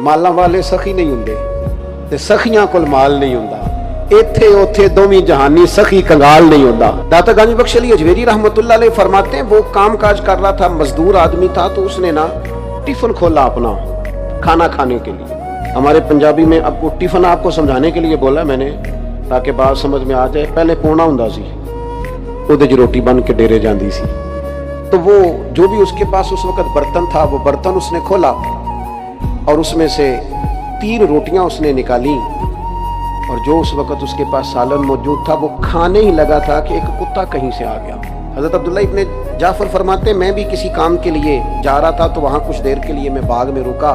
ਮਾਲਾਂ ਵਾਲੇ ਸਖੀ ਨਹੀਂ ਹੁੰਦੇ ਤੇ ਸਖੀਆਂ ਕੋਲ ਮਾਲ ਨਹੀਂ ਹੁੰਦਾ। ਇੱਥੇ ਉੱਥੇ ਦੋਵੇਂ जहानी सखी कंगाल नहीं होता। दाता गंज बख्श अली अजमेरी रहमतुल्लाह अलैह फरमाते हैं वो काम काज कर रहा था, मजदूर आदमी था, तो उसने ना टिफिन खोला अपना खाना खाने के लिए। हमारे पंजाबी में आपको टिफिन आपको समझाने के लिए बोला मैंने ताकि बात समझ में आ जाए। पहले पूना हुंदा सी, उहदे च रोटी बन के डेरे जाती सी, तो वो जो भी उसके पास उस वक्त बर्तन था वो बर्तन उसने खोला और उसमें से 3 रोटियां उसने निकाली और जो उस वक्त उसके पास सालन मौजूद था वो खाने ही लगा था कि एक कुत्ता कहीं से आ गया। हज़रत अब्दुल्ला इब्ने जाफर फरमाते मैं भी किसी काम के लिए जा रहा था, तो वहाँ कुछ देर के लिए मैं बाग में रुका।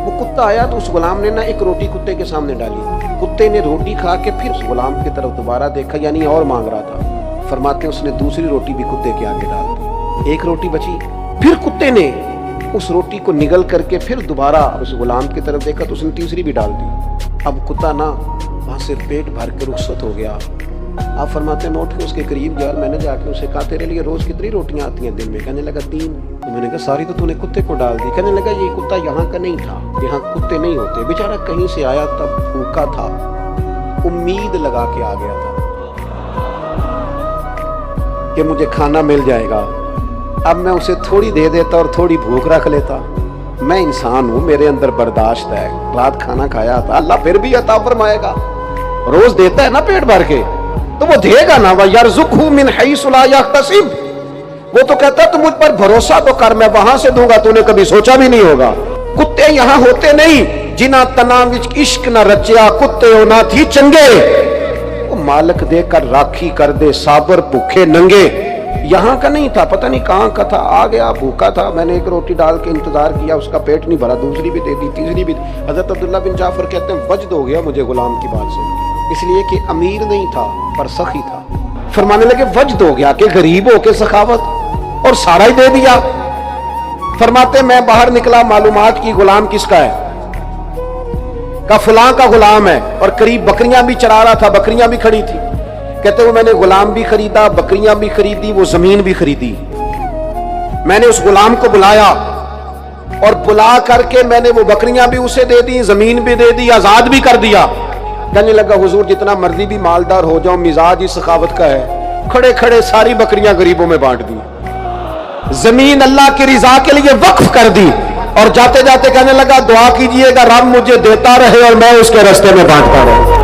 वो कुत्ता आया तो उस गुलाम ने ना एक रोटी कुत्ते के सामने डाली। कुत्ते ने रोटी खा के फिर उस गुलाम की तरफ दोबारा देखा, यानी और मांग रहा था। फरमाते उसने दूसरी रोटी भी कुत्ते के आगे डाल दी। एक रोटी बची, फिर कुत्ते ने उस रोटी को निगल करके फिर दोबारा उस गुलाम की तरफ देखा तो उसने तीसरी भी डाल दी। अब कुत्ता ना वहाँ से पेट भर के रुखसत हो गया। आप फरमाते मैं उठ के उसके करीब गया, मैंने जाके उसे कहा तेरे लिए रोज कितनी रोटियां आती हैं दिन में? कहने लगा 3। तो मैंने कहा सारी तो तूने कुत्ते को डाल दी। कहने लगा ये कुत्ता यहाँ का नहीं था, यहाँ कुत्ते नहीं होते, बेचारा कहीं से आया तब भूखा था, उम्मीद लगा के आ गया था कि मुझे खाना मिल जाएगा। अब मैं उसे थोड़ी दे देता और थोड़ी भूख रख लेता। मैं इंसान हूँ, मेरे अंदर बर्दाश्त है। रात खाना खाया था, अल्लाह फिर भी अता फरमाएगा। रोज देता है ना पेट भर के, तो वो देगा ना। वयरज़ुक़हु मिन हैसु ला यहतसिब, वो तो कहता तू मुझ पर भरोसा तो कर, मैं वहां से दूंगा, तूने कभी सोचा भी नहीं होगा। कुत्ते यहाँ होते नहीं जिन्हां तना विच इश्क न रचिया, कुत्ते होना थी चंगे। वो मालिक देकर राखी कर दे साबर भूखे नंगे। यहाँ का नहीं था, पता नहीं कहाँ का था, आ गया भूखा था। मैंने एक रोटी डाल के इंतजार किया, उसका पेट नहीं भरा, दूसरी भी दे दी, तीसरी भी। हज़रत अब्दुल्ला बिन जाफर कहते हैं वजद हो गया मुझे गुलाम की बात से, इसलिए कि अमीर नहीं था पर सखी था। फरमाने लगे वजद हो गया कि गरीब हो के सखावत, और सारा ही दे दिया। फरमाते मैं बाहर निकला, मालूमात की गुलाम किसका है? का फलां का गुलाम है, और करीब बकरियां भी चरा रहा था, बकरियां भी खड़ी थी। कहते वो मैंने गुलाम भी खरीदा, बकरियां भी खरीदी, वो जमीन भी खरीदी। मैंने उस गुलाम को बुलाया और बुला करके मैंने वो बकरियां भी उसे दे दी, जमीन भी दे दी, आजाद भी कर दिया। कहने लगा हुजूर जितना मर्जी भी मालदार हो जाओ, मिजाज ही सखावत का है। खड़े खड़े सारी बकरियां गरीबों में बांट दी, जमीन अल्लाह की रिजा के लिए वक्फ कर दी, और जाते जाते कहने लगा दुआ कीजिएगा रब मुझे देता रहे और मैं उसके रास्ते में बांटता रहूं।